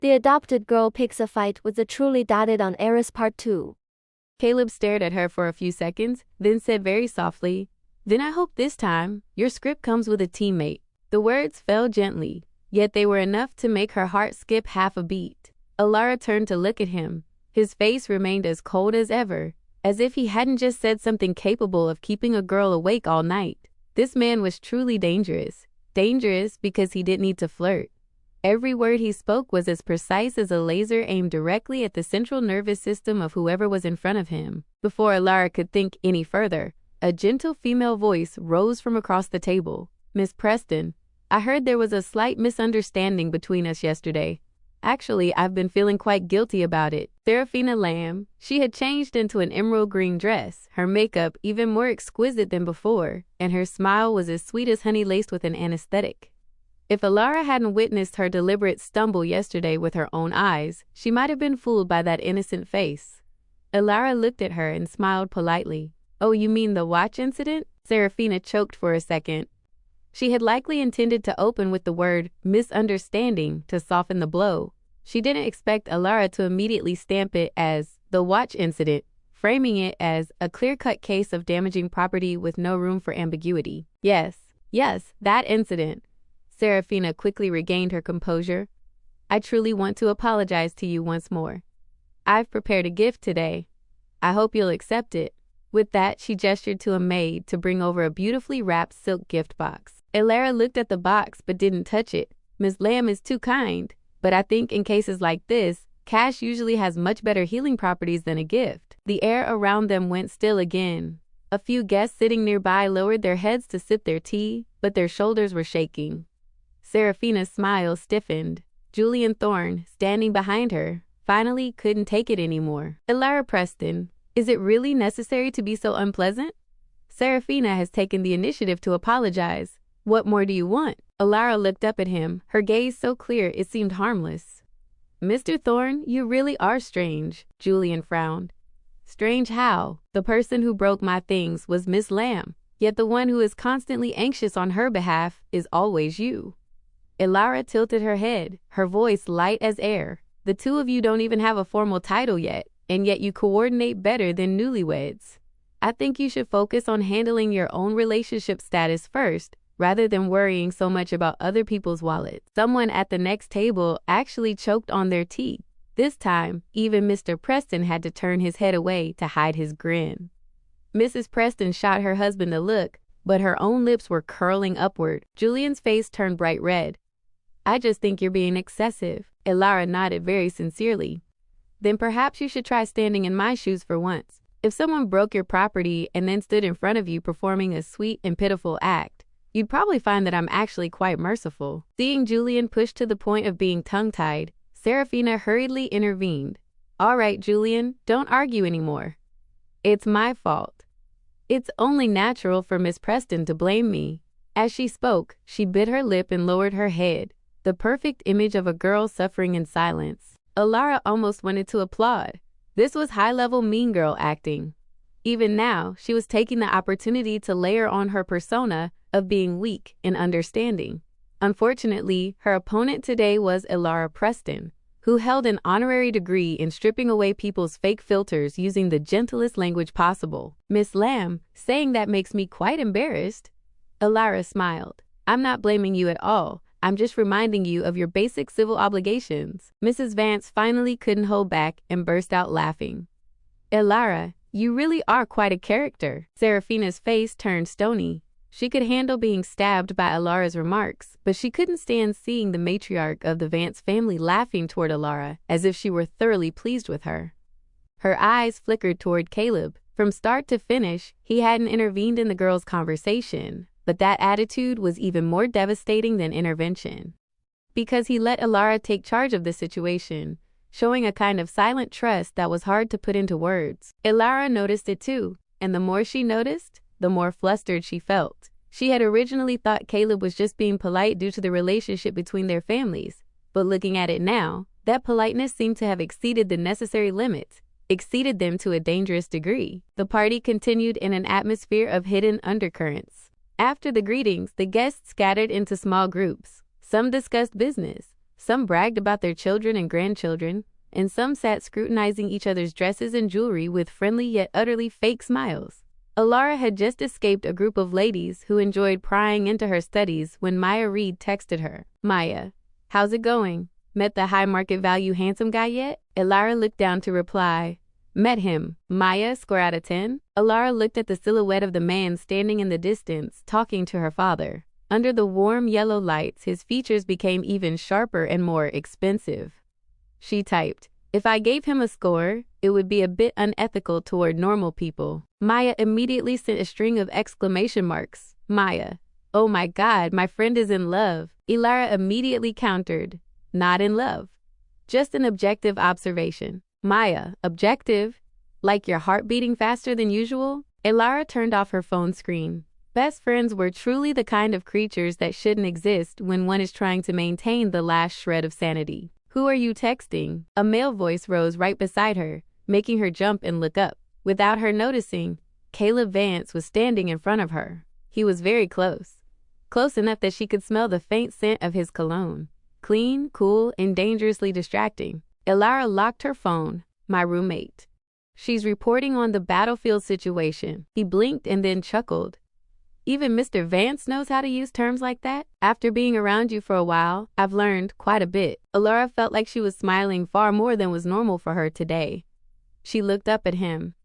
The adopted girl picks a fight with the truly dated on heiress part 2. Caleb stared at her for a few seconds, then said very softly, "Then I hope this time, your script comes with a teammate." The words fell gently, yet they were enough to make her heart skip half a beat. Alara turned to look at him. His face remained as cold as ever, as if he hadn't just said something capable of keeping a girl awake all night. This man was truly dangerous. Dangerous because he didn't need to flirt. Every word he spoke was as precise as a laser aimed directly at the central nervous system of whoever was in front of him. Before Alara could think any further, a gentle female voice rose from across the table. "Miss Preston, I heard there was a slight misunderstanding between us yesterday. Actually, I've been feeling quite guilty about it." Serafina Lamb, she had changed into an emerald green dress, her makeup even more exquisite than before, and her smile was as sweet as honey laced with an anesthetic. If Alara hadn't witnessed her deliberate stumble yesterday with her own eyes, she might have been fooled by that innocent face. Alara looked at her and smiled politely. "Oh, you mean the watch incident?" Serafina choked for a second. She had likely intended to open with the word misunderstanding to soften the blow. She didn't expect Alara to immediately stamp it as the watch incident, framing it as a clear-cut case of damaging property with no room for ambiguity. Yes, that incident. Serafina quickly regained her composure. "I truly want to apologize to you once more. I've prepared a gift today. I hope you'll accept it." With that, she gestured to a maid to bring over a beautifully wrapped silk gift box. Alara looked at the box but didn't touch it. "Miss Lamb is too kind, but I think in cases like this, cash usually has much better healing properties than a gift." The air around them went still again. A few guests sitting nearby lowered their heads to sip their tea, but their shoulders were shaking. Serafina's smile stiffened. Julian Thorne, standing behind her, finally couldn't take it anymore. "Alara Preston, is it really necessary to be so unpleasant? Serafina has taken the initiative to apologize. What more do you want?" Alara looked up at him, her gaze so clear it seemed harmless. "Mr. Thorne, you really are strange." Julian frowned. "Strange how? The person who broke my things was Miss Lamb, yet the one who is constantly anxious on her behalf is always you." Alara tilted her head, her voice light as air. "The two of you don't even have a formal title yet, and yet you coordinate better than newlyweds. I think you should focus on handling your own relationship status first, rather than worrying so much about other people's wallets." Someone at the next table actually choked on their tea. This time, even Mr. Preston had to turn his head away to hide his grin. Mrs. Preston shot her husband a look, but her own lips were curling upward. Julian's face turned bright red. "I just think you're being excessive." Alara nodded very sincerely. "Then perhaps you should try standing in my shoes for once. If someone broke your property and then stood in front of you performing a sweet and pitiful act, you'd probably find that I'm actually quite merciful." Seeing Julian pushed to the point of being tongue-tied, Serafina hurriedly intervened. "All right, Julian, don't argue anymore. It's my fault. It's only natural for Miss Preston to blame me." As she spoke, she bit her lip and lowered her head, the perfect image of a girl suffering in silence. Alara almost wanted to applaud. This was high-level mean girl acting. Even now, she was taking the opportunity to layer on her persona of being weak and understanding. Unfortunately, her opponent today was Alara Preston, who held an honorary degree in stripping away people's fake filters using the gentlest language possible. "Miss Lamb, saying that makes me quite embarrassed." Alara smiled. "I'm not blaming you at all. I'm just reminding you of your basic civil obligations." Mrs. Vance finally couldn't hold back and burst out laughing. "Alara, you really are quite a character." Serafina's face turned stony. She could handle being stabbed by Alara's remarks, but she couldn't stand seeing the matriarch of the Vance family laughing toward Alara as if she were thoroughly pleased with her. Her eyes flickered toward Caleb. From start to finish, he hadn't intervened in the girls' conversation, but that attitude was even more devastating than intervention. Because he let Alara take charge of the situation, showing a kind of silent trust that was hard to put into words. Alara noticed it too, and the more she noticed, the more flustered she felt. She had originally thought Caleb was just being polite due to the relationship between their families, but looking at it now, that politeness seemed to have exceeded the necessary limits, exceeded them to a dangerous degree. The party continued in an atmosphere of hidden undercurrents. After the greetings, the guests scattered into small groups. Some discussed business, Some bragged about their children and grandchildren, and some sat scrutinizing each other's dresses and jewelry with friendly yet utterly fake smiles. Alara had just escaped a group of ladies who enjoyed prying into her studies when Maya Reed texted her. "Maya, how's it going? Met the high market value handsome guy yet?" Alara looked down to reply, "Met him. Maya, score out of 10? Alara looked at the silhouette of the man standing in the distance, talking to her father. Under the warm yellow lights, his features became even sharper and more expensive. She typed, "If I gave him a score, it would be a bit unethical toward normal people." Maya immediately sent a string of exclamation marks. Maya, "Oh my God, my friend is in love." Alara immediately countered, "Not in love. Just an objective observation." Maya, "Objective? Like your heart beating faster than usual?" Alara turned off her phone screen. Best friends were truly the kind of creatures that shouldn't exist when one is trying to maintain the last shred of sanity. "Who are you texting?" A male voice rose right beside her, making her jump and look up. Without her noticing, Caleb Vance was standing in front of her. He was very close. Close enough that she could smell the faint scent of his cologne. Clean, cool, and dangerously distracting. Alara locked her phone. "My roommate. She's reporting on the battlefield situation." He blinked and then chuckled. "Even Mr. Vance knows how to use terms like that? After being around you for a while, I've learned quite a bit." Alara felt like she was smiling far more than was normal for her today. She looked up at him.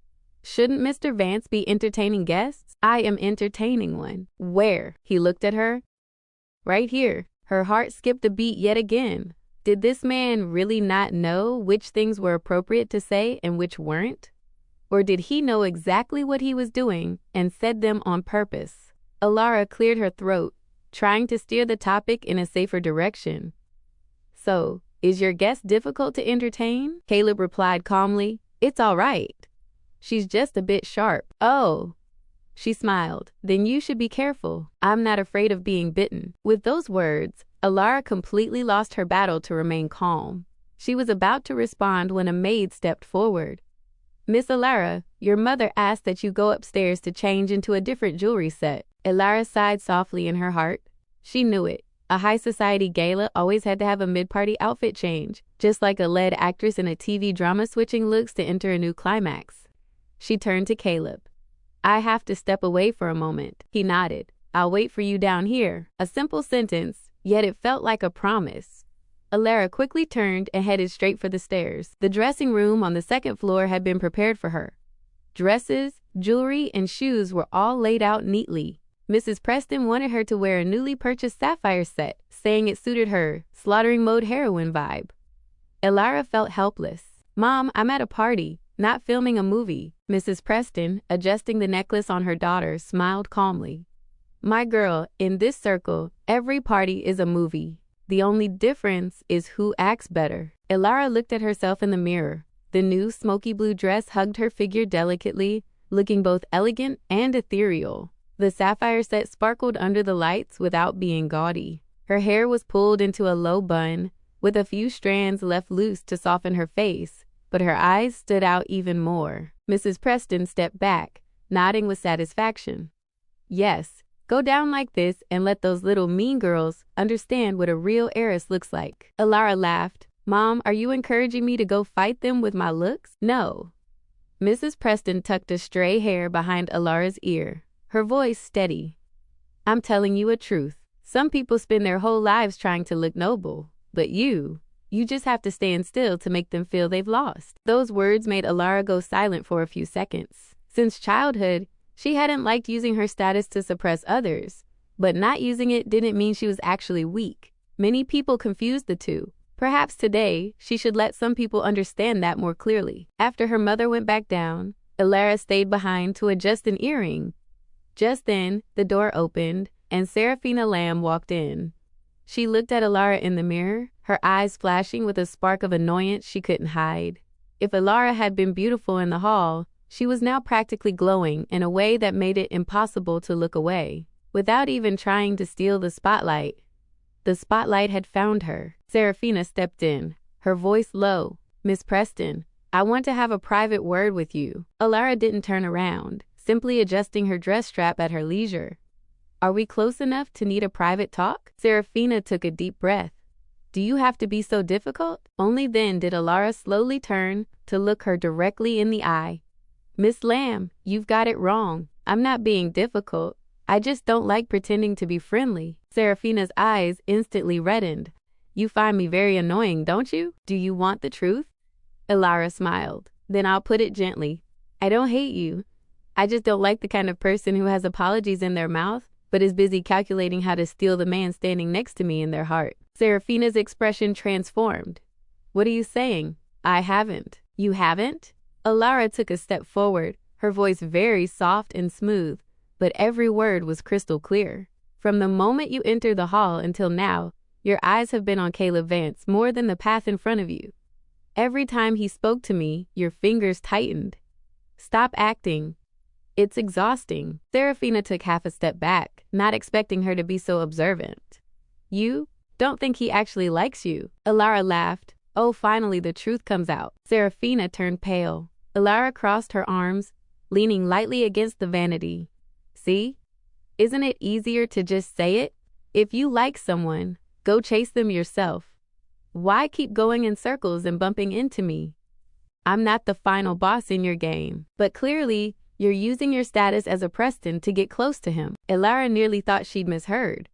"Shouldn't Mr. Vance be entertaining guests? I am entertaining one." "Where?" He looked at her. "Right here." Her heart skipped a beat yet again. Did this man really not know which things were appropriate to say and which weren't? Or did he know exactly what he was doing and said them on purpose? Alara cleared her throat, trying to steer the topic in a safer direction. "So, is your guest difficult to entertain?" Caleb replied calmly, "It's all right. She's just a bit sharp." "Oh." She smiled. "Then you should be careful. I'm not afraid of being bitten." With those words, Alara completely lost her battle to remain calm. She was about to respond when a maid stepped forward. "Miss Alara, your mother asked that you go upstairs to change into a different jewelry set." Alara sighed softly in her heart. She knew it. A high society gala always had to have a mid-party outfit change, just like a lead actress in a TV drama switching looks to enter a new climax. She turned to Caleb. "I have to step away for a moment." He nodded. "I'll wait for you down here." A simple sentence, yet it felt like a promise. Alara quickly turned and headed straight for the stairs. The dressing room on the second floor had been prepared for her. Dresses, jewelry, and shoes were all laid out neatly. Mrs. Preston wanted her to wear a newly purchased sapphire set, saying it suited her slaughtering mode heroine vibe. Alara felt helpless. "Mom, I'm at a party, not filming a movie." Mrs. Preston, adjusting the necklace on her daughter, smiled calmly. "My girl, in this circle, every party is a movie. The only difference is who acts better." Alara looked at herself in the mirror. The new smoky blue dress hugged her figure delicately, looking both elegant and ethereal. The sapphire set sparkled under the lights without being gaudy. Her hair was pulled into a low bun, with a few strands left loose to soften her face, but her eyes stood out even more. Mrs. Preston stepped back, nodding with satisfaction. "Yes, go down like this and let those little mean girls understand what a real heiress looks like." Alara laughed. "Mom, are you encouraging me to go fight them with my looks?" "No." Mrs. Preston tucked a stray hair behind Alara's ear, her voice steady. "I'm telling you a truth. Some people spend their whole lives trying to look noble, but you just have to stand still to make them feel they've lost." Those words made Alara go silent for a few seconds. Since childhood, she hadn't liked using her status to suppress others, but not using it didn't mean she was actually weak. Many people confused the two. Perhaps today, she should let some people understand that more clearly. After her mother went back down, Alara stayed behind to adjust an earring. Just then, the door opened, and Serafina Lamb walked in. She looked at Alara in the mirror, her eyes flashing with a spark of annoyance she couldn't hide. If Alara had been beautiful in the hall, she was now practically glowing in a way that made it impossible to look away. Without even trying to steal the spotlight had found her. Serafina stepped in, her voice low. "Miss Preston, I want to have a private word with you." Alara didn't turn around, simply adjusting her dress strap at her leisure. "Are we close enough to need a private talk?" Serafina took a deep breath. Do you have to be so difficult? Only then did Alara slowly turn to look her directly in the eye. Miss Lamb, you've got it wrong. I'm not being difficult. I just don't like pretending to be friendly. Serafina's eyes instantly reddened. You find me very annoying, don't you? Do you want the truth? Alara smiled. Then I'll put it gently. I don't hate you. I just don't like the kind of person who has apologies in their mouth, but is busy calculating how to steal the man standing next to me in their heart. Serafina's expression transformed. What are you saying? I haven't. You haven't? Alara took a step forward, her voice very soft and smooth, but every word was crystal clear. From the moment you entered the hall until now, your eyes have been on Caleb Vance more than the path in front of you. Every time he spoke to me, your fingers tightened. Stop acting. It's exhausting. Serafina took half a step back, not expecting her to be so observant. You don't think he actually likes you? Alara laughed. Oh, finally the truth comes out. Serafina turned pale. Alara crossed her arms, leaning lightly against the vanity. See? Isn't it easier to just say it? If you like someone, go chase them yourself. Why keep going in circles and bumping into me? I'm not the final boss in your game, but clearly you're using your status as a Preston to get close to him. Alara nearly thought she'd misheard.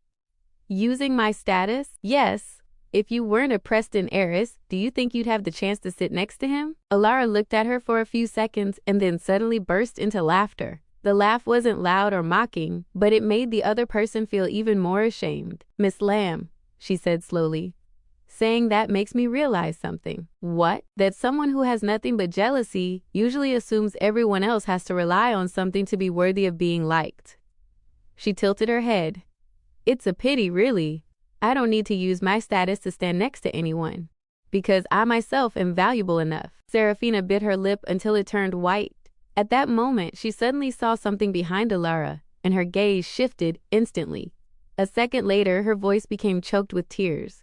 Using my status? Yes. If you weren't a Preston heiress, do you think you'd have the chance to sit next to him? Alara looked at her for a few seconds and then suddenly burst into laughter. The laugh wasn't loud or mocking, but it made the other person feel even more ashamed. Miss Lamb, she said slowly, saying that makes me realize something. What? That someone who has nothing but jealousy usually assumes everyone else has to rely on something to be worthy of being liked. She tilted her head. It's a pity, really. I don't need to use my status to stand next to anyone, because I myself am valuable enough. Serafina bit her lip until it turned white. At that moment, she suddenly saw something behind Alara, and her gaze shifted instantly. A second later, her voice became choked with tears.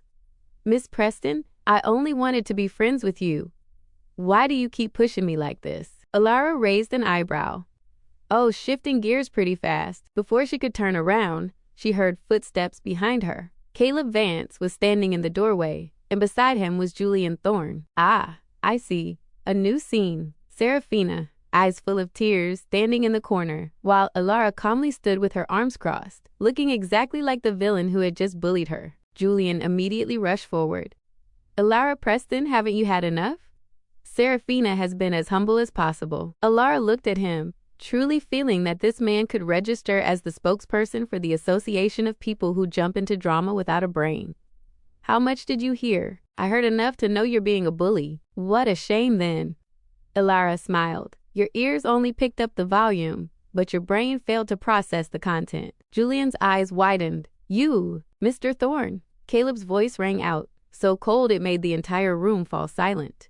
Miss Preston, I only wanted to be friends with you. Why do you keep pushing me like this? Alara raised an eyebrow. Oh, shifting gears pretty fast. Before she could turn around, she heard footsteps behind her. Caleb Vance was standing in the doorway, and beside him was Julian Thorne. Ah, I see. A new scene. Serafina, eyes full of tears, standing in the corner, while Alara calmly stood with her arms crossed, looking exactly like the villain who had just bullied her. Julian immediately rushed forward. Alara Preston, haven't you had enough? Serafina has been as humble as possible. Alara looked at him, truly feeling that this man could register as the spokesperson for the association of people who jump into drama without a brain. How much did you hear? I heard enough to know you're being a bully. What a shame then. Alara smiled. Your ears only picked up the volume, but your brain failed to process the content. Julian's eyes widened. You, Mr. Thorne. Caleb's voice rang out, so cold it made the entire room fall silent.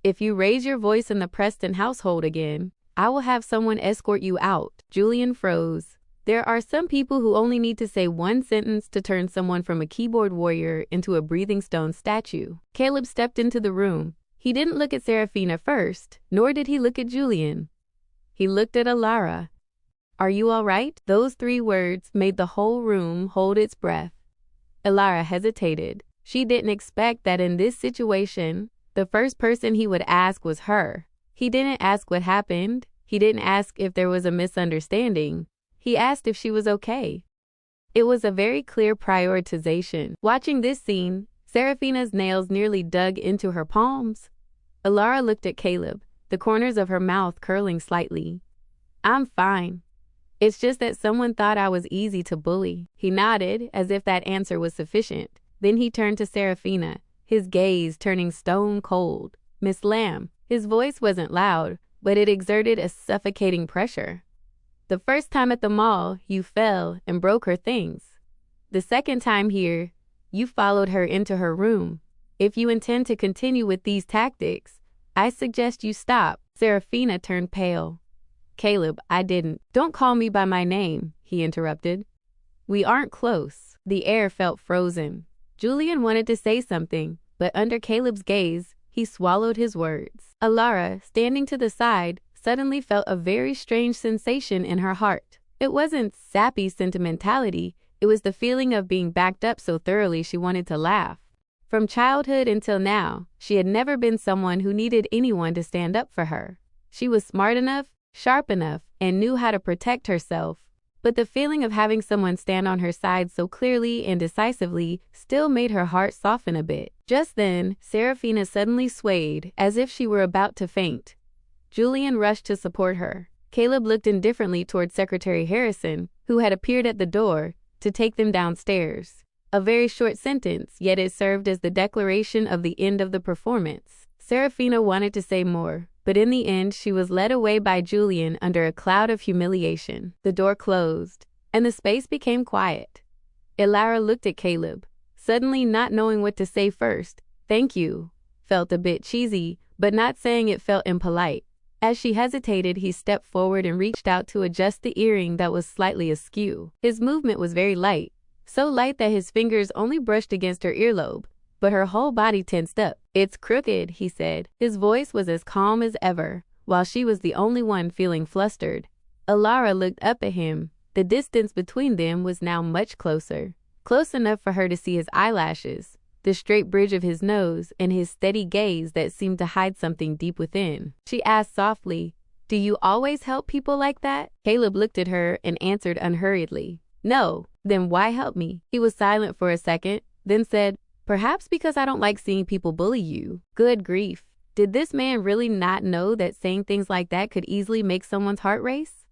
If you raise your voice in the Preston household again, I will have someone escort you out. Julian froze. There are some people who only need to say one sentence to turn someone from a keyboard warrior into a breathing stone statue. Caleb stepped into the room. He didn't look at Serafina first, nor did he look at Julian. He looked at Alara. Are you all right? Those 3 words made the whole room hold its breath. Alara hesitated. She didn't expect that in this situation, the first person he would ask was her. He didn't ask what happened. He didn't ask if there was a misunderstanding. He asked if she was okay. It was a very clear prioritization. Watching this scene, Serafina's nails nearly dug into her palms. Alara looked at Caleb, the corners of her mouth curling slightly. I'm fine. It's just that someone thought I was easy to bully. He nodded, as if that answer was sufficient. Then he turned to Serafina, his gaze turning stone cold. Miss Lamb. His voice wasn't loud, but it exerted a suffocating pressure. The first time at the mall, you fell and broke her things. The second time here, you followed her into her room. If you intend to continue with these tactics, I suggest you stop. Serafina turned pale. Caleb, I didn't. Don't call me by my name, he interrupted. We aren't close. The air felt frozen. Julian wanted to say something, but under Caleb's gaze, he swallowed his words. Alara, standing to the side, suddenly felt a very strange sensation in her heart. It wasn't sappy sentimentality. It was the feeling of being backed up so thoroughly she wanted to laugh. From childhood until now, she had never been someone who needed anyone to stand up for her. She was smart enough, sharp enough, and knew how to protect herself. But the feeling of having someone stand on her side so clearly and decisively still made her heart soften a bit. Just then, Serafina suddenly swayed, as if she were about to faint. Julian rushed to support her. Caleb looked indifferently toward Secretary Harrison, who had appeared at the door, to take them downstairs. A very short sentence, yet it served as the declaration of the end of the performance. Serafina wanted to say more, but in the end she was led away by Julian under a cloud of humiliation. The door closed, and the space became quiet. Elara looked at Caleb, suddenly not knowing what to say first. "Thank you," felt a bit cheesy, but not saying it felt impolite. As she hesitated, he stepped forward and reached out to adjust the earring that was slightly askew. His movement was very light, so light that his fingers only brushed against her earlobe, but her whole body tensed up. "It's crooked," he said. His voice was as calm as ever, while she was the only one feeling flustered. Elara looked up at him. The distance between them was now much closer. Close enough for her to see his eyelashes, the straight bridge of his nose, and his steady gaze that seemed to hide something deep within. She asked softly, "Do you always help people like that?" Caleb looked at her and answered unhurriedly, "No." "Then why help me?" He was silent for a second, then said, "Perhaps because I don't like seeing people bully you." Good grief. Did this man really not know that saying things like that could easily make someone's heart race?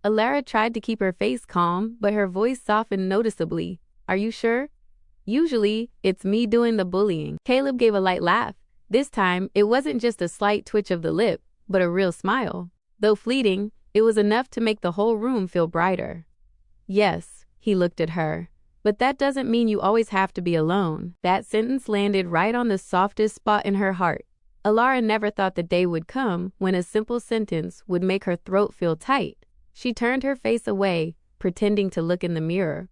Elara tried to keep her face calm, but her voice softened noticeably. "Are you sure? Usually, it's me doing the bullying." Caleb gave a light laugh. This time, it wasn't just a slight twitch of the lip, but a real smile. Though fleeting, it was enough to make the whole room feel brighter. "Yes," he looked at her, "but that doesn't mean you always have to be alone." That sentence landed right on the softest spot in her heart. Elara never thought the day would come when a simple sentence would make her throat feel tight. She turned her face away, pretending to look in the mirror.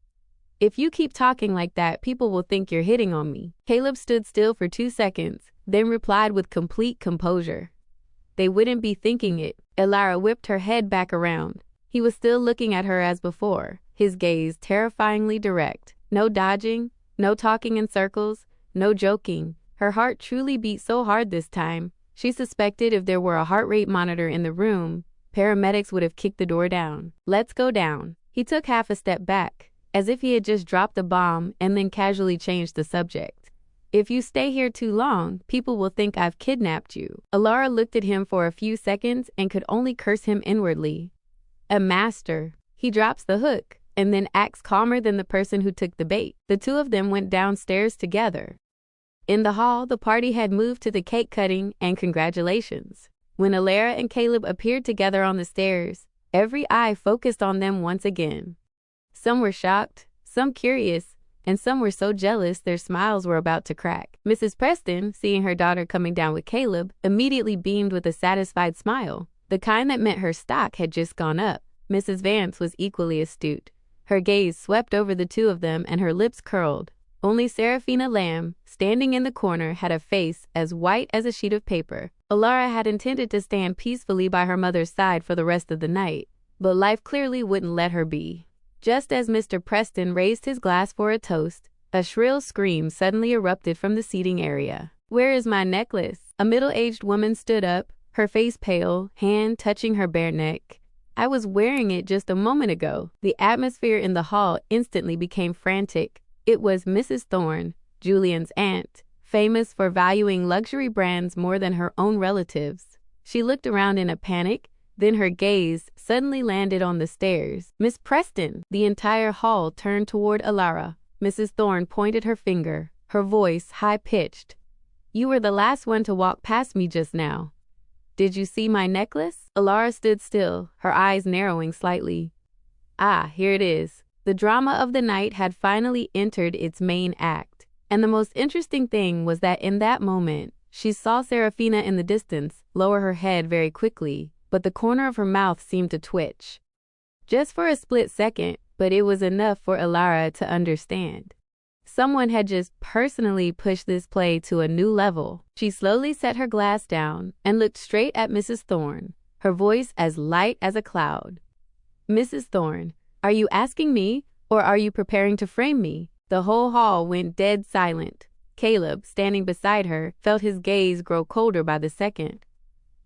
"If you keep talking like that, people will think you're hitting on me." Caleb stood still for 2 seconds, then replied with complete composure, "They wouldn't be thinking it." Elara whipped her head back around. He was still looking at her as before, his gaze terrifyingly direct. No dodging, no talking in circles, no joking. Her heart truly beat so hard this time, she suspected if there were a heart rate monitor in the room, paramedics would have kicked the door down. "Let's go down." He took half a step back, as if he had just dropped a bomb, and then casually changed the subject. "If you stay here too long, people will think I've kidnapped you." Elara looked at him for a few seconds and could only curse him inwardly. A master. He drops the hook, and then acts calmer than the person who took the bait. The two of them went downstairs together. In the hall, the party had moved to the cake cutting and congratulations. When Elara and Caleb appeared together on the stairs, every eye focused on them once again. Some were shocked, some curious, and some were so jealous their smiles were about to crack. Mrs. Preston, seeing her daughter coming down with Caleb, immediately beamed with a satisfied smile, the kind that meant her stock had just gone up. Mrs. Vance was equally astute. Her gaze swept over the two of them and her lips curled. Only Serafina Lamb, standing in the corner, had a face as white as a sheet of paper. Elara had intended to stand peacefully by her mother's side for the rest of the night, but life clearly wouldn't let her be. Just as Mr. Preston raised his glass for a toast, a shrill scream suddenly erupted from the seating area. "Where is my necklace?" A middle-aged woman stood up, her face pale, hand touching her bare neck. "I was wearing it just a moment ago." The atmosphere in the hall instantly became frantic. It was Mrs. Thorne, Julian's aunt, famous for valuing luxury brands more than her own relatives. She looked around in a panic, then her gaze suddenly landed on the stairs. "Miss Preston!" The entire hall turned toward Elara. Mrs. Thorne pointed her finger, her voice high-pitched. "You were the last one to walk past me just now. Did you see my necklace?" Elara stood still, her eyes narrowing slightly. "Ah, here it is." The drama of the night had finally entered its main act. And the most interesting thing was that in that moment, she saw Serafina in the distance lower her head very quickly, but the corner of her mouth seemed to twitch. Just for a split second, but it was enough for Elara to understand. Someone had just personally pushed this play to a new level. She slowly set her glass down and looked straight at Mrs. Thorne, her voice as light as a cloud. "Mrs. Thorne, are you asking me, or are you preparing to frame me?" The whole hall went dead silent. Caleb, standing beside her, felt his gaze grow colder by the second.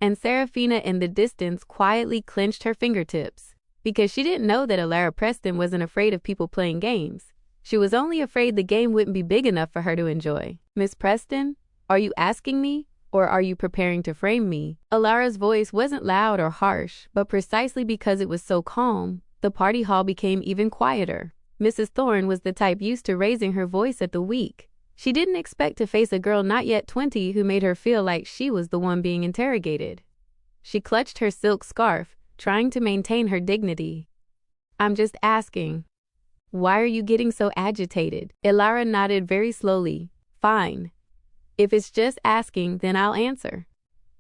And Serafina in the distance quietly clenched her fingertips, because she didn't know that Alara Preston wasn't afraid of people playing games. She was only afraid the game wouldn't be big enough for her to enjoy. "Miss Preston, are you asking me, or are you preparing to frame me?" Alara's voice wasn't loud or harsh, but precisely because it was so calm, the party hall became even quieter. Mrs. Thorne was the type used to raising her voice at the weak. She didn't expect to face a girl not yet 20 who made her feel like she was the one being interrogated. She clutched her silk scarf, trying to maintain her dignity. "I'm just asking. Why are you getting so agitated?" Alara nodded very slowly. "Fine. If it's just asking, then I'll answer."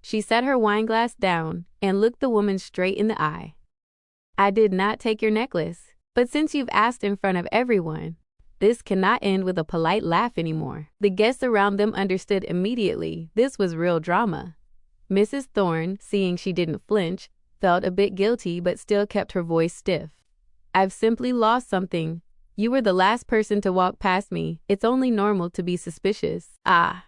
She set her wineglass down and looked the woman straight in the eye. "I did not take your necklace, but since you've asked in front of everyone, this cannot end with a polite laugh anymore." The guests around them understood immediately this was real drama. Mrs. Thorne, seeing she didn't flinch, felt a bit guilty but still kept her voice stiff. "I've simply lost something. You were the last person to walk past me. It's only normal to be suspicious." "Ah."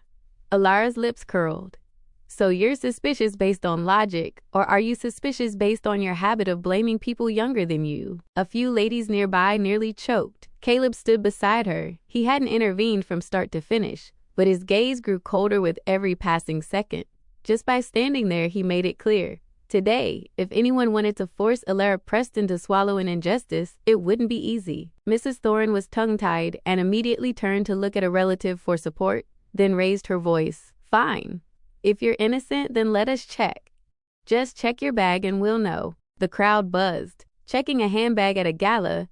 Alara's lips curled. "So you're suspicious based on logic, or are you suspicious based on your habit of blaming people younger than you?" A few ladies nearby nearly choked. Caleb stood beside her. He hadn't intervened from start to finish, but his gaze grew colder with every passing second. Just by standing there, he made it clear. Today, if anyone wanted to force Alara Preston to swallow an injustice, it wouldn't be easy. Mrs. Thorne was tongue-tied and immediately turned to look at a relative for support, then raised her voice. "Fine. If you're innocent, then let us check. Just check your bag and we'll know." The crowd buzzed. Checking a handbag at a gala?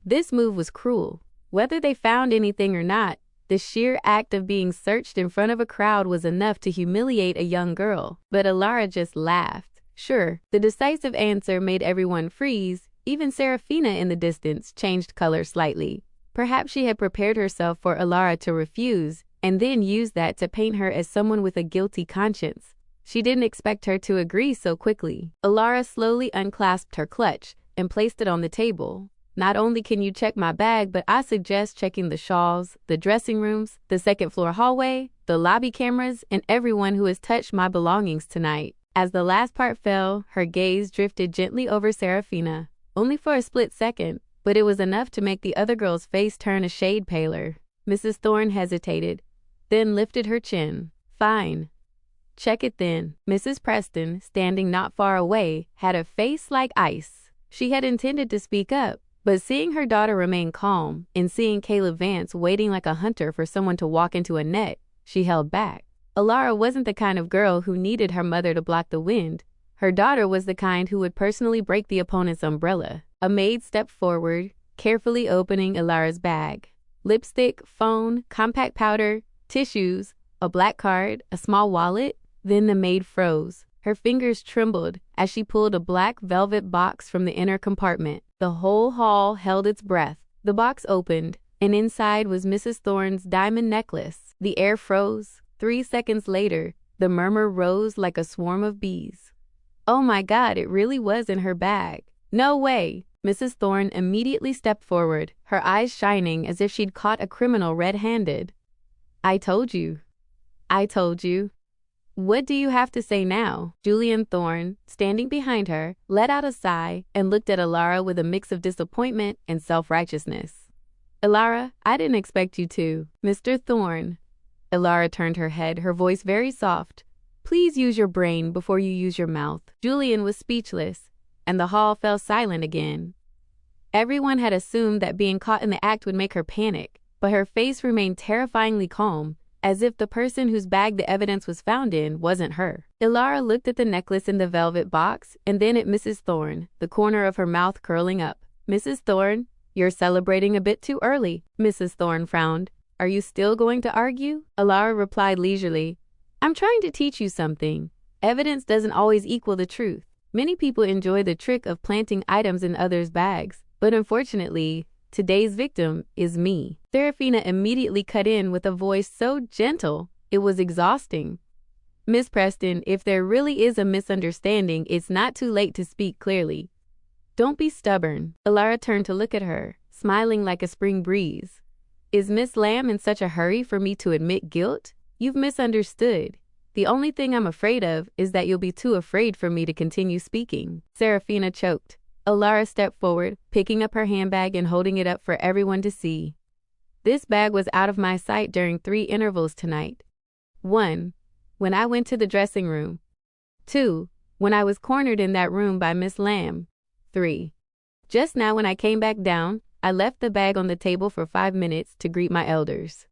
This move was cruel. Whether they found anything or not, the sheer act of being searched in front of a crowd was enough to humiliate a young girl. But Alara just laughed. Sure, the decisive answer made everyone freeze. Even Serafina in the distance changed color slightly. Perhaps she had prepared herself for Alara to refuse, and then used that to paint her as someone with a guilty conscience. She didn't expect her to agree so quickly. Alara slowly unclasped her clutch and placed it on the table. "Not only can you check my bag, but I suggest checking the shawls, the dressing rooms, the second-floor hallway, the lobby cameras, and everyone who has touched my belongings tonight." As the last part fell, her gaze drifted gently over Serafina, only for a split second, but it was enough to make the other girl's face turn a shade paler. Mrs. Thorne hesitated, then lifted her chin. "Fine. Check it then." Mrs. Preston, standing not far away, had a face like ice. She had intended to speak up, but seeing her daughter remain calm and seeing Caleb Vance waiting like a hunter for someone to walk into a net, she held back. Alara wasn't the kind of girl who needed her mother to block the wind. Her daughter was the kind who would personally break the opponent's umbrella. A maid stepped forward, carefully opening Alara's bag. Lipstick, phone, compact powder, tissues, a black card, a small wallet. Then the maid froze. Her fingers trembled as she pulled a black velvet box from the inner compartment. The whole hall held its breath. The box opened, and inside was Mrs. Thorne's diamond necklace. The air froze. 3 seconds later, the murmur rose like a swarm of bees. Oh my God, it really was in her bag. "No way!" Mrs. Thorne immediately stepped forward, her eyes shining as if she'd caught a criminal red-handed. "I told you. I told you. What do you have to say now?" Julian Thorne, standing behind her, let out a sigh and looked at Alara with a mix of disappointment and self-righteousness. "Alara, I didn't expect you to." "Mr. Thorne." Alara turned her head, her voice very soft. "Please use your brain before you use your mouth." Julian was speechless, and the hall fell silent again. Everyone had assumed that being caught in the act would make her panic, but her face remained terrifyingly calm, as if the person whose bag the evidence was found in wasn't her. Alara looked at the necklace in the velvet box, and then at Mrs. Thorne, the corner of her mouth curling up. "Mrs. Thorne, you're celebrating a bit too early." Mrs. Thorne frowned. "Are you still going to argue?" Alara replied leisurely. "I'm trying to teach you something. Evidence doesn't always equal the truth. Many people enjoy the trick of planting items in others' bags, but unfortunately, today's victim is me." Serafina immediately cut in with a voice so gentle, it was exhausting. "Miss Preston, if there really is a misunderstanding, it's not too late to speak clearly. Don't be stubborn." Alara turned to look at her, smiling like a spring breeze. Is Miss Lamb in such a hurry for me to admit guilt? You've misunderstood. The only thing I'm afraid of is that you'll be too afraid for me to continue speaking. Serafina choked. Alara stepped forward, picking up her handbag and holding it up for everyone to see. This bag was out of my sight during 3 intervals tonight. 1. When I went to the dressing room. 2. When I was cornered in that room by Miss Lamb. 3. Just now when I came back down, I left the bag on the table for 5 minutes to greet my elders.